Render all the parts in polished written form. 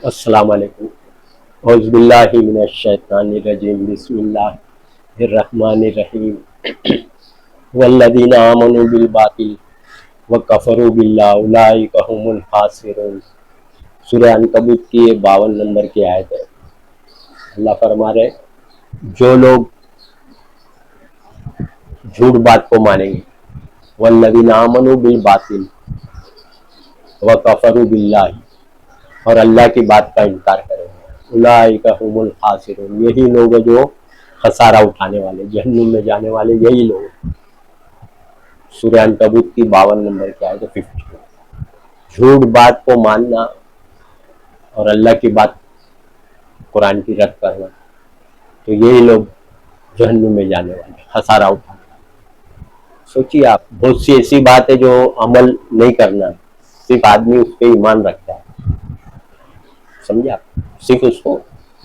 السلام علیکم۔ اعوذ باللہ من الشیطان الرجیم، بسم اللہ الرحمن الرحیم۔ والذین آمنوا بالباطل وکفروا باللہ اولئک هم الخاسرون۔ سورہ عنکبوت کی 52 نمبر کی آیت ہے۔ اللہ فرما رہے جو لوگ جھوٹ بات کو مانیں گے، والذین آمنوا بالباطل وکفروا باللہ، اور اللہ کی بات کا انکار کریں گے، اولئک هم الخاسرون، یہی لوگ ہیں جو خسارہ اٹھانے والے، جہنم میں جانے والے یہی لوگ ہیں۔ سورہ عنکبوت کی 52 نمبر کی آیت 52۔ جھوٹ بات کو ماننا اور اللہ کی بات قرآن کی رد کرنا، تو یہی لوگ جہنم میں جانے والے، خسارہ اٹھانے والے۔ سوچیے آپ، بہت سی ایسی بات ہے جو عمل نہیں کرنا، صرف آدمی اس پہ ایمان رکھتا ہے، سمجھے آپ، صرف اس کو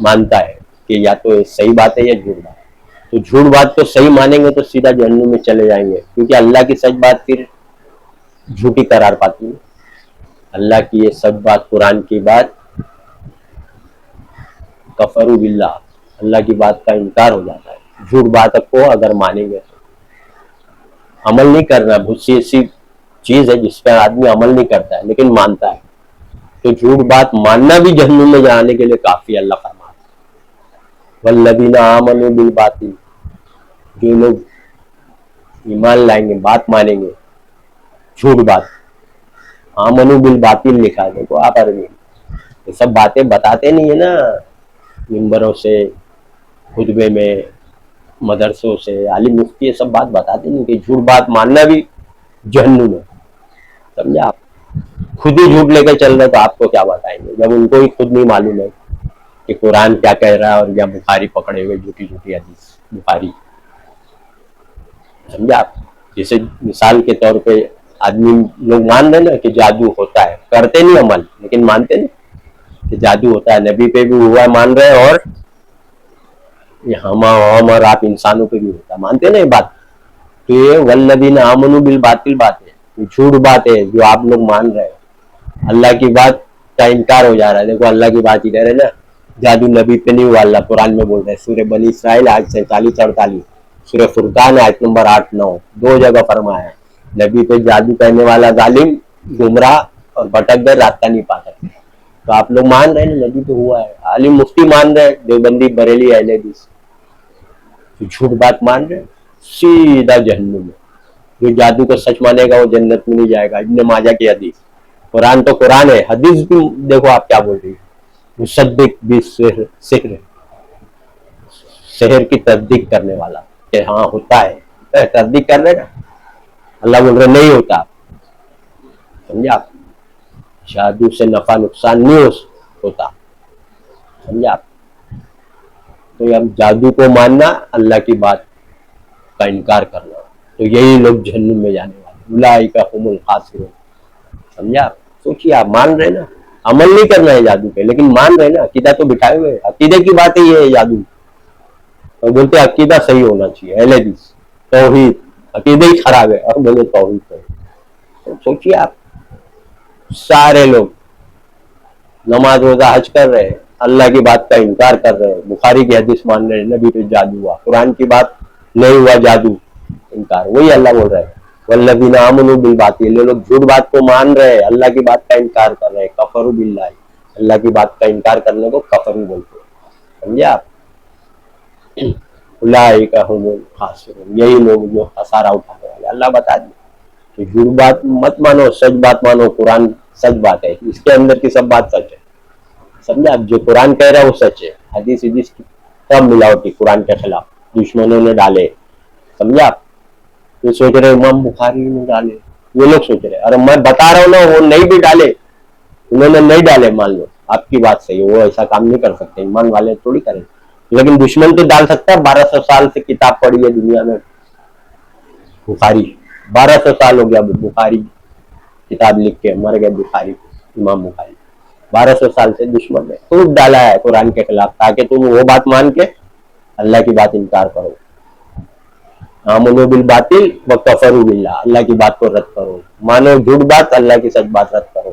مانتا ہے کہ یا تو صحیح بات ہے یا جھوٹ بات ہے۔ تو جھوٹ بات کو صحیح مانیں گے تو سیدھا جہنم میں چلے جائیں گے، کیونکہ اللہ کی سچ بات پھر جھوٹی قرار پاتی ہے۔ اللہ کی یہ سچ بات، قرآن کی بات، کفروا باللہ، اللہ کی بات کا انکار ہو جاتا ہے۔ جھوٹ بات کو اگر مانیں گے تو عمل نہیں کرنا، بہت سی ایسی چیز ہے جس پہ آدمی عمل نہیں کرتا ہے لیکن مانتا ہے، تو جھوٹ بات ماننا بھی جہنم میں جانے کے لیے کافی ہے۔ اللہ فرماتا ہے والذین آمنوا بالباطل، جو لوگ ایمان لائیں گے، بات مانیں گے، جھوٹ بات، آمنوا بالباطل لکھا ہے، دیکھو آپ عربی یہ سب باتیں بتاتے نہیں ہیں نا، ممبروں سے، خطبے میں، مدرسوں سے، عالم مفتی یہ سب بات بتاتے نہیں کہ جھوٹ بات ماننا بھی جہنم ہے، سمجھا آپ۔ خود ہی جھوٹ لے کے چل رہے تو آپ کو کیا بتائیں گے، جب ان کو ہی خود نہیں معلوم ہے کہ قرآن کیا کہہ رہا ہے، اور یا بخاری پکڑے ہوئے جھوٹی جھوٹی حدیث بخاری، سمجھا آپ۔ جیسے مثال کے طور پہ آدمی لوگ مان رہے نا کہ جادو ہوتا ہے، کرتے نہیں عمل لیکن مانتے نہیں کہ جادو ہوتا ہے، نبی پہ بھی ہوا مان رہے، اور یہ ہم اور آپ انسانوں پہ بھی ہوتا ہے، مانتے نا یہ بات۔ تو یہ والذین آمنوا بالباطل بات ہے، جھوٹ بات ہے جو آپ لوگ مان رہے ہیں، اللہ کی بات کا انکار ہو جا رہا ہے۔ دیکھو اللہ کی بات ہی کہہ رہے نا، جادو نبی پہ نہیں ہوا، اللہ قرآن میں بول رہے ہیں، سورہ بنی اسرائیل آیت 47-48، سورہ فرقان آیت نمبر 8-9، دو جگہ فرمایا ہے نبی پہ جادو کرنے والا ظالم گمراہ اور بھٹک گئے، راستہ نہیں پا سکتے۔ تو آپ لوگ مان رہے ہیں نبی پہ ہوا ہے، عالم مفتی مان رہے ہیں، دیوبندی بریلی اہل حدیث، تو جھوٹ بات مان رہے ہیں، سیدھا جہنم میں۔ جو جادو کو سچ مانے گا وہ جنت میں نہیں جائے گا، ابن ماجہ کی حدیث۔ قرآن تو قرآن ہے، حدیث بھی دیکھو آپ کیا بول رہی ہے، مصدق بالسحر، سحر، سحر کی تصدیق کرنے والا، کہ ہاں ہوتا ہے، تصدیق کر رہے نا، اللہ بول رہے نہیں ہوتا، سمجھا آپ۔ جادو سے نفع نقصان نہیں ہوتا، سمجھا آپ۔ تو اب جادو کو ماننا، اللہ کی بات کا انکار کرنا، تو یہی لوگ جہنم میں جانے والے، اولئک هم الخاسرون، سمجھا آپ۔ سوچیے آپ، مان رہے نا، عمل نہیں کرنا ہے جادو پہ لیکن مان رہے نا، عقیدہ تو بٹھائے ہوئے، عقیدے کی بات ہے یہ ہے جادو، اور بولتے ہیں عقیدہ صحیح ہونا چاہیے، اہل حدیث، توحید، عقیدہ ہی خراب ہے اور بولے توحید ہے۔ تو سوچیے آپ، سارے لوگ نماز روزہ حج کر رہے ہیں، اللہ کی بات کا انکار کر رہے ہیں، بخاری کی حدیث مان رہے ہیں نبی پہ جادو ہوا، قرآن کی بات نہیں ہوا جادو، انکار۔ وہی اللہ بول رہے ہیں والذین آمنوا بالباطل، یہ لوگ جھوٹ بات کو مان رہے ہیں، اللہ کی بات کا انکار کر رہے ہیں، کفروا باللہ، اللہ کی بات کا انکار کرنے کو کفر بولتے ہیں، سمجھے آپ۔ اولئک هم الخاسرون، یہی لوگ جو خسارہ اٹھانے والے۔ اللہ بتا دیں کہ جھوٹ بات مت مانو، سچ بات مانو، قرآن سچ بات ہے، اس کے اندر کی سب بات سچ ہے، سمجھا آپ۔ جو قرآن کہہ رہا ہے وہ سچ ہے، حدیث کی سب ملاوٹی، قرآن کے خلاف دشمنوں نے ڈالے، سمجھا آپ۔ یہ سوچ رہے امام بخاری نے ڈالے، یہ لوگ سوچ رہے، اور میں بتا رہا ہوں نا وہ نہیں بھی ڈالے، انہوں نے نہیں ڈالے، مان لو آپ کی بات صحیح ہے، وہ ایسا کام نہیں کر سکتے، ایمان والے تھوڑی کریں، لیکن دشمن تو ڈال سکتا ہے۔ 1200 سال سے کتاب پڑھی ہے دنیا میں، بخاری، 1200 سال ہو گیا بخاری کتاب لکھ کے، مر گئے بخاری، امام بخاری، 1200 سال سے دشمن نے خوب ڈالا ہے قرآن کے خلاف، تاکہ تم وہ بات مان کے اللہ کی بات انکار کرو، آمنوا بالباطل وکفروا باللہ، اللہ کی بات کو رد کرو، مانو جھوٹ بات، اللہ کی سچ بات رد کرو۔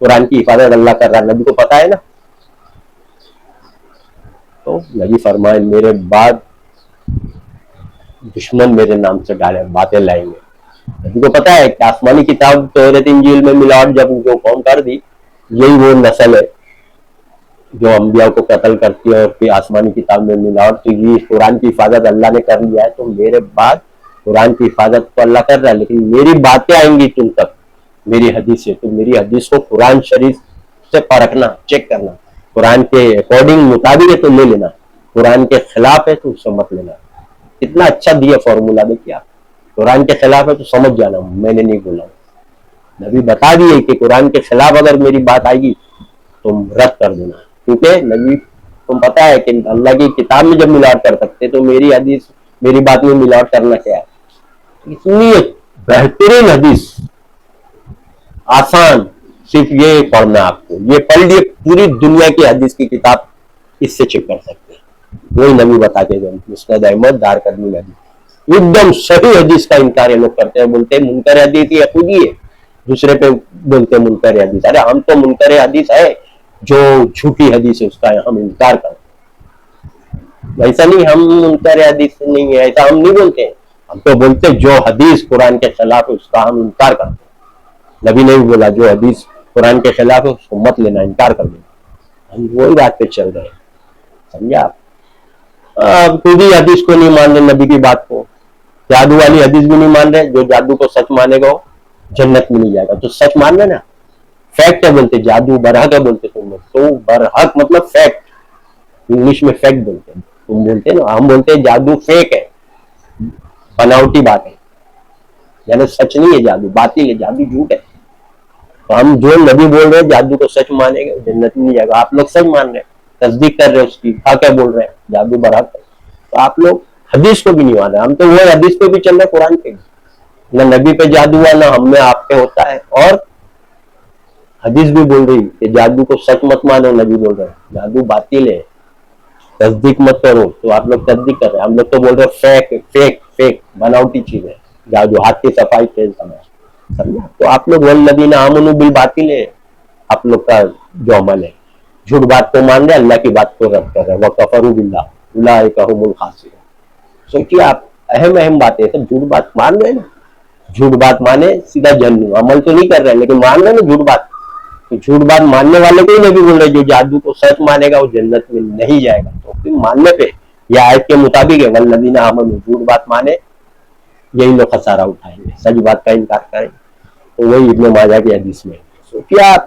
قرآن کی حفاظت اللہ کر رہا ہے، نبی کو پتا ہے نا. تو نبی فرمائے میرے بعد دشمن میرے نام سے ڈالے باتیں لائیں گے. نبی کو پتا ہے کہ آسمانی کتاب توریت انجیل میں ملاوٹ جب جو قوم کر دی، یہی وہ نسل ہے جو انبیاء کو قتل کرتی ہے اور پھر آسمانی کتاب میں ملاوٹ. تو یہ قرآن کی حفاظت اللہ نے کر لیا ہے، تو میرے بعد قرآن کی حفاظت تو اللہ کر رہا ہے، لیکن میری باتیں آئیں گی تم تک، میری حدیث سے. تو میری حدیث کو قرآن شریف سے پرکھنا، چیک کرنا، قرآن کے اکارڈنگ مطابق ہے تو لے لینا، قرآن کے خلاف ہے تو اس سے مت لینا. اتنا اچھا دیا فارمولا. دیکھیے آپ، قرآن کے خلاف ہے تو سمجھ جانا میں نے نہیں بولا. نبی بتا دیے کہ قرآن کے خلاف اگر میری بات آئے گی تم رد کر دینا، کیونکہ نبی تم پتا ہے کہ اللہ کی کتاب میں جب ملاوٹ کر سکتے تو میری حدیث، میری بات میں ملاوٹ کرنا کیا ہے. اتنی بہترین حدیث، آسان، صرف یہ پڑھنا آپ کو. یہ پڑھ لیے پوری دنیا کی حدیث کی کتاب اس سے چیک کر سکتے ہیں. وہی نبی بتا کے گئے مسند احمد دار قدمی حدیث. ایک دم صحیح حدیث کا انکار یہ لوگ کرتے ہیں، بولتے ہیں منکر حدیث یہ خود ہی ہے، دوسرے پہ بولتے ہیں منکر حدیث. ارے ہم تو منکر حدیث ہے جو جھوٹی حدیث ہے اس کا ہم انکار کرتے ہیں. ایسا نہیں ہم منکر حدیث نہیں ہے، ایسا ہم نہیں بولتے ہیں. ہم تو بولتے جو حدیث قرآن کے خلاف ہے اس کا ہم انکار کرتے ہیں. نبی نے بھی بولا جو حدیث قرآن کے خلاف ہے اس کو مت لینا، انکار کر دینا. ہم وہی بات پہ چل رہے ہیں، سمجھا آپ. خود ہی حدیث کو نہیں مان رہے، نبی کی بات کو. جادو والی حدیث بھی نہیں مان رہے. جو جادو کو سچ مانے گا وہ جنت میں نہیں جائے گا. تو سچ مان رہے نا، فیکٹ ہے بولتے، جادو برحق ہے بولتے تم لوگ. تو برحق مطلب فیکٹ، انگلش میں فیکٹ بولتے ہیں. تم بولتے نا، ہم بولتے ہیں جادو فیک ہے، بناوٹی بات ہے، یعنی سچ نہیں ہے. جادو باطل ہے، جادو جھوٹ ہے. تو ہم جو نبی بول رہے ہیں جادو کو سچ مانے گا جنت میں نہیں جائے گا. آپ لوگ سچ مان رہے ہیں، تصدیق کر رہے ہیں اس کی، کیا بول رہے ہیں جادو برحق ہے. تو آپ لوگ حدیث کو بھی نہیں مان رہے. ہم تو وہ حدیث پہ بھی چل رہے، قرآن پہ بھی. نہ نبی پہ جادو ہوا، نہ ہم میں آپ پہ ہوتا ہے. اور حدیث بھی بول رہی کہ جادو کو سچ مت مانو. نبی بول رہے ہیں جادو باطل ہے، تصدیق مت کرو. تو آپ لوگ تصدیق کر رہے ہیں. ہم لوگ تو بول رہے فیک فیک فیک، بناوٹی چیز ہے جادو، ہاتھ کی صفائی سے سمجھا. تو آپ لوگ والذین آمنوا بالباطل ہے، آپ لوگ کا جو عمل ہے جھوٹ بات کو مان رہے، اللہ کی بات کو رد کر رہے. وَكَفَرُوا بِاللَّهِ أُولَٰئِكَ هُمُ الْخَاسِرُونَ. سوچیے آپ، اہم باتیں سب جھوٹ بات مان رہے نا. جھوٹ بات مانے سیدھا جہنم. عمل تو نہیں کر رہے لیکن مان رہے نا جھوٹ بات. تو جھوٹ بات ماننے والے کو ہی نبی بول رہے جو جادو کو سچ مانے گا وہ جنت میں نہیں جائے گا. تو پھر ماننے پہ یہ آیت کے مطابق ہے والذین آمنوا، جھوٹ بات مانے یہی لوگ خسارہ اٹھائیں گے، سچ بات کا انکار کریں. تو وہی ابن ماجہ کی حدیث میں. سوچیے آپ،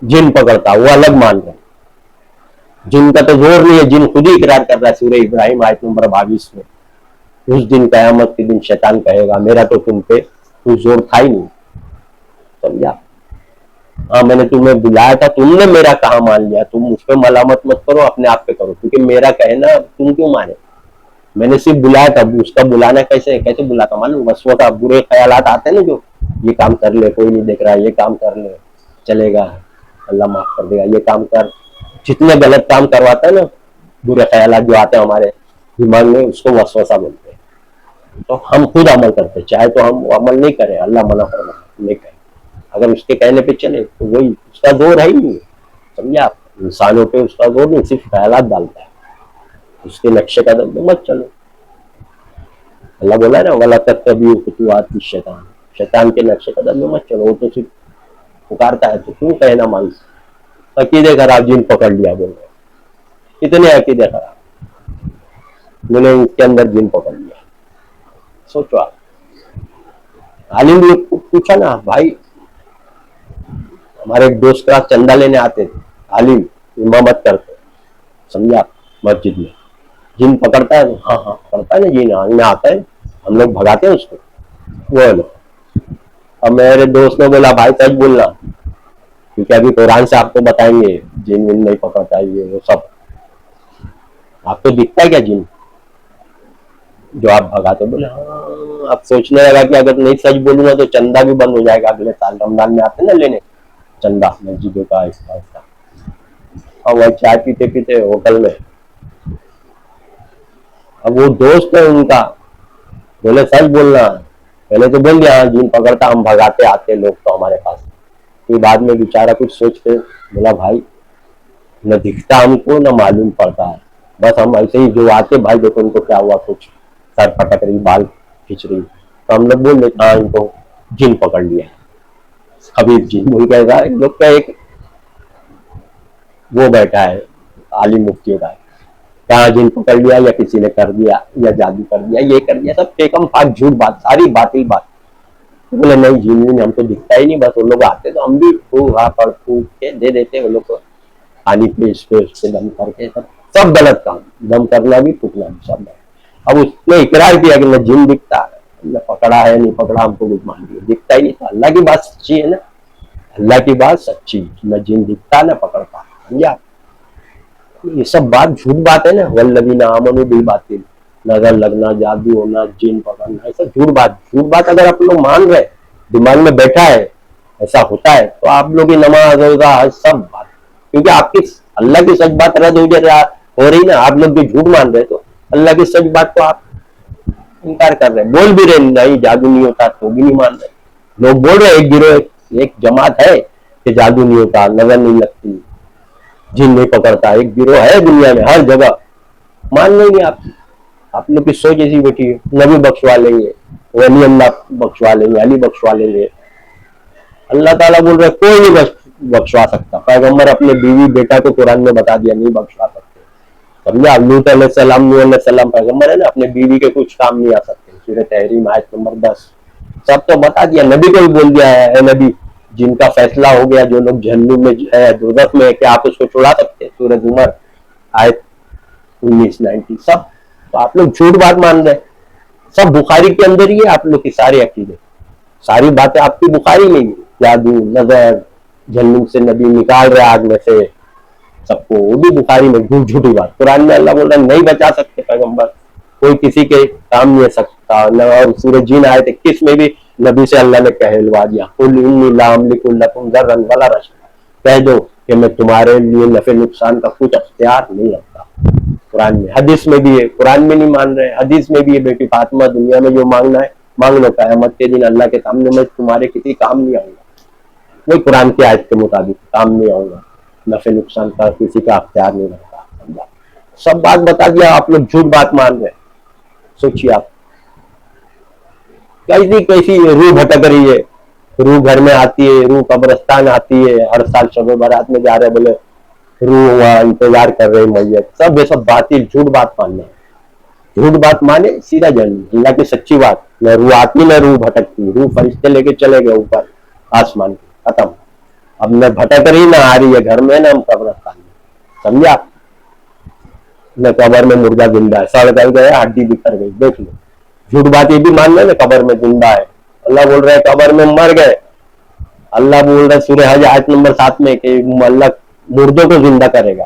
جن پکڑتا وہ الگ مان رہے. جن کا تو زور نہیں ہے، جن خود ہی اقرار کر رہا ہے. سورہ ابراہیم آیت نمبر 22 میں اس دن قیامت کے دن شیطان کہے گا میرا تو تم پہ کوئی زور تھا ہی نہیں. سمجھا. ہاں میں نے تمہیں بلایا تھا، تم نے میرا کہاں مان لیا. تم مجھ پہ ملامت مت کرو، اپنے آپ پہ کرو، کیونکہ میرا کہنا تم کیوں مانے. میں نے صرف بلایا تھا. اس کا بلانا کیسے بلاتا معلوم؟ وسوسہ، برے خیالات آتے ہیں نا، جو یہ کام کر لے کوئی نہیں دیکھ رہا، یہ کام کر لے چلے گا اللہ معاف کر دے گا، یہ کام کر. جتنے غلط کام کرواتا ہے نا، برے خیالات جو آتے ہیں ہمارے دماغ میں، اس کو وسوسہ بولتے ہیں. تو ہم خود عمل کرتے ہیں، چاہے تو ہم عمل نہیں کریں، اللہ منع کرنا نہیں کریں. اگر اس کے کہنے پہ چلے تو وہی اس کا زور ہے ہی نہیں. سمجھا آپ. انسانوں پہ اس کا زور نہیں، صرف خیالات ڈالتا ہے. اس کے نقش قدم پہ مت چلو. اللہ بولا ہے نا وَلَا تَتَّبِعُوا خُطُوَاتِ الشَّيْطَانِ، شیطان کے نقش قدم میں مت چلو. وہ تو صرف پکارتا ہے تو کیوں کہنا مان. عقیدے خراب، جن پکڑ لیا بول رہے. کتنے عقیدے خراب، میں نے اس کے اندر جن پکڑ لیا. سوچو آپ. عالم بھی پوچھا نا بھائی، ہمارے ایک دوست کا چندہ لینے آتے تھے، عالم امامت کرتے، سمجھا، مسجد میں. جن پکڑتا ہے، ہاں پکڑتا ہے نا جن، میں آتا ہے، ہم لوگ بھگاتے ہیں اس کو. وہ لوگ. اب میرے دوست نے بولا بھائی سچ بولنا، کیونکہ ابھی قرآن سے آپ کو بتائیں گے جن نہیں پکڑتا ہے یہ وہ سب. آپ کو دکھتا ہے کیا جن جو آپ بھگاتے؟ بولے ہاں. اب سوچنے لگا کہ اگر نہیں سچ بولوں گا تو چندہ بھی بند ہو جائے گا. اگلے سال رمضان میں آتے نا لینے چندہ مسجدوں کا، ایسا. اور وہ چائے پیتے پیتے ہوٹل میں، اب وہ دوست ہے ان کا، بولے سچ بولنا. پہلے تو بول دیا ہاں جن پکڑتا، ہم بھگاتے آتے لوگ تو ہمارے پاس، پھر بعد میں بیچارہ کچھ سوچ کے بولا بھائی نہ دکھتا ہم کو نہ معلوم پڑتا ہے, بس ہم ایسے ہی جو آتے بھائی دیکھو ان کو کیا ہوا, کچھ سر پٹک رہی, بال کھینچ رہی, تو ہم لوگ بول دیتے ہاں ان کو جن پکڑ لیا, خبیث جن بول کے ان لوگ کا ایک وہ بیٹھا ہے عالم مفتی کا, کہاں جن پکڑ لیا یا کسی نے کر دیا یا جادو کر دیا یہ کر دیا, سب ٹیکم پاک جھوٹ بات, ساری باطل بات. بولے نہیں جن ہم کو دکھتا ہی نہیں, بس وہ لوگ آتے تو ہم بھی پڑ پھونک کے دے دیتے وہ لوگ کو پانی پیش کے دم کر کے, سب غلط کام, دم کرنا بھی پھونکنا بھی سب. اب اس نے اقرار کیا کہ میں جن دکھتا ہے, پکڑا ہے نہیں پکڑا ہم کو کچھ مان لیا, دکھتا ہی نہیں تھا. اللہ کی بات سچی ہے نا, اللہ کی بات سچی, نہ جن دکھتا نہ پکڑتا, سمجھا. یہ سب بات جھوٹ بات ہے نا, والذین آمنوا بالباطل, نظر لگنا, جادو ہونا, جن پکڑنا, ایسا جھوٹ بات. جھوٹ بات اگر آپ لوگ مان رہے, دماغ میں بیٹھا ہے ایسا ہوتا ہے, تو آپ لوگ کی نماز روزہ سب بات, کیونکہ آپ کی اللہ کی سچ بات رد ہو رہی نا. آپ لوگ جو جھوٹ مان رہے تو اللہ کی سچ بات کو آپ انکار کر رہے, بول بھی رہے نہیں جادو نہیں ہوتا تو بھی نہیں مان رہے. لوگ بول رہے ایک گروہ ایک جماعت ہے کہ جادو نہیں ہوتا, نظر نہیں لگتی, جن نہیں پکڑتا, ایک گروہ ہے دنیا میں ہر جگہ, مان لیں گے آپ. آپ لوگ کی سوچ ایسی بیٹھی ہے, نبی بخشوا لیں گے, ولی اللہ بخشوا لیں گے, علی بخشوا لیں گے. اللہ تعالیٰ بول رہے کوئی نہیں بخشوا سکتا. پیغمبر اپنے بیوی بیٹا کو قرآن میں بتا دیا نہیں بخشوا سکتے, سمجھا. لوط علیہ السلام, نوح علیہ السلام پیغمبر ہے نا, اپنے بیوی کے کچھ کام نہیں آ سکتے, سورہ تحریم آیت نمبر 10, سب تو بتا دیا. نبی کو بھی بول دیا ہے اے نبی جن کا فیصلہ ہو گیا, جو لوگ جہنم میں ہے دوزخ میں, کہ آپ اس کو چھڑا سکتے, سورہ زمر آیت 19 سب. تو آپ لوگ جھوٹ بات مان رہے, سب بخاری کے اندر ہی ہے آپ لوگ کی سارے عقیدے, ساری باتیں آپ کی بخاری میں ہی, جادو, نظر, جہنم سے نبی نکال رہے آگ میں سے سب کو, وہ بھی بخاری میں. جھوٹی بات. قرآن میں اللہ بول رہا نہیں بچا سکتے پیغمبر, کوئی کسی کے کام نہیں آ سکتا. اور سورہ جن آیت 21 میں بھی نبی سے اللہ نے کہلوا دیا, قل انی لا املک لکم ضرا ولا رشدا, کہہ دو کہ میں تمہارے لیے نفع نقصان کا کچھ اختیار نہیں رکھتا. قرآن میں. حدیث میں بھی ہے, قرآن میں نہیں مان رہے, حدیث میں بھی ہے بیٹی فاطمہ دنیا میں جو مانگنا ہے مانگ لو, قیامت کے دن اللہ کے سامنے میں تمہارے کسی کام نہیں آؤں گا. وہی قرآن کی آیت کے مطابق کام نہیں آؤں گا, نفع نقصان کا کسی کا اختیار نہیں رکھتا. سب بات بتا دیا, آپ لوگ جھوٹ بات مان رہے. سوچیے آپ کیسی کیسی روح بھٹک رہی ہے, روح گھر میں آتی ہے, روح قبرستان آتی ہے, ہر سال شب برات میں جا رہے بولے روح ہوا انتظار کر رہے میت, سب یہ سب باطل جھوٹ بات ماننا. جھوٹ بات مانے سیدھا جنم. اللہ کی سچی بات, نہ روح آتی نہ روح بھٹکتی, روح فرشتے لے کے چلے گئے اوپر آسمان کے, ختم. اب نہ بھٹک رہی نہ آ رہی ہے گھر میں, نہ ہم قبرستان میں, سمجھا. نہ قبر میں مردہ زندہ ہے, سڑ گل گیا ہڈی بکھر گئی, دیکھ لو. جھوٹ بات یہ بھی مان لے نا قبر میں زندہ ہے. اللہ بول رہے قبر میں مر گئے, اللہ بول رہے سورہ حج آیت نمبر 7 میں کہ اللہ مردوں کو زندہ کرے گا.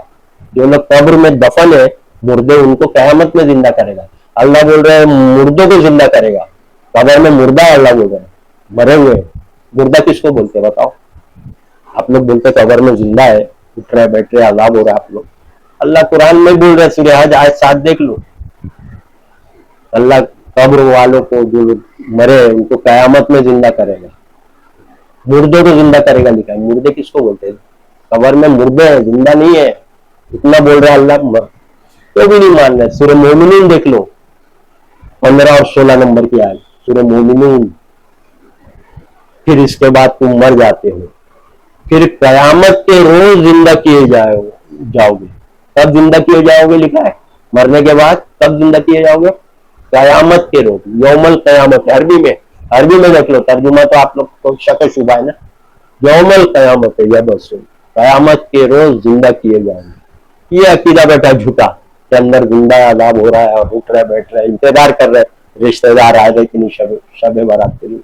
جو لوگ قبر میں دفن ہے مردے, ان کو قیامت میں زندہ کرے گا. اللہ بول رہے مردوں کو زندہ کرے گا, قبر میں مردہ ہے. اللہ بول رہے مرے ہوئے, مردہ کس کو بولتے بتاؤ. آپ لوگ بولتے قبر میں زندہ ہے, اٹھ رہے بیٹھ رہے عذاب ہو رہا ہے آپ لوگ. اللہ قرآن میں بول رہے سورہ حج آیت 7 دیکھ لو. اللہ قبر والوں کو جو مرے ان کو قیامت میں زندہ کرے گا, مردوں کو زندہ کرے گا. لکھا ہے مردے کس کو بولتے ہیں, قبر میں مردے ہیں, زندہ نہیں ہے, اتنا بول رہا اللہ. تو بھی نہیں مان رہے. سورہ مومنون دیکھ لو 15 اور 16 نمبر کی آیت, سورہ مومنون. پھر اس کے بعد تم مر جاتے ہو, پھر قیامت کے روز زندہ کیے جاؤ گے. کب زندہ کیے جاؤ گے لکھا ہے, مرنے کے بعد کب زندہ کیے جاؤ گے, قیامت کے روز, یوم القیامت. عربی میں دیکھ لو ترجمہ, تو آپ لوگ کو شک و شبہ ہے نا. یوم القیامت ہے, یا بس قیامت کے روز زندہ کیے جائیں گے. یہ عقیدہ بیٹھا جھوٹا کہ اندر زندہ عذاب ہو رہا ہے اور اٹھ رہے بیٹھ رہے انتظار کر رہے رشتہ دار آ رہے کہ نہیں شب برات کے لیے.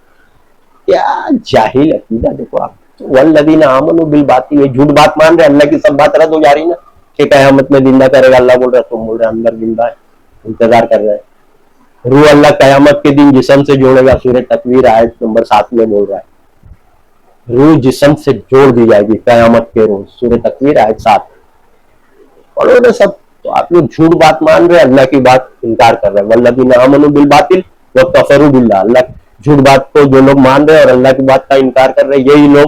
کیا جاہل عقیدہ. دیکھو آپ والذین آمنوا بالباطل, یہ جھوٹ بات مان رہے, اللہ کی سب بات رد ہو جا رہی نا کہ قیامت میں زندہ کرے گا. اللہ بول رہا تم بول رہے اندر زندہ ہے, انتظار کر رہے. روح اللہ قیامت کے دن جسم سے جوڑے گا. سورہ تکویر آیت نمبر 7 میں بول رہا ہے روح جسم سے جوڑ دی جائے گی قیامت کے روز. سورہ تکویر آیت 7 پڑھو نا سب. تو آپ لوگ جھوٹ بات مان رہے, اللہ کی بات انکار کر رہے. والذین آمنوا بالباطل وکفروا باللہ, اللہ جھوٹ بات کو جو لوگ مان رہے اور اللہ کی بات کا انکار کر رہے, یہی لوگ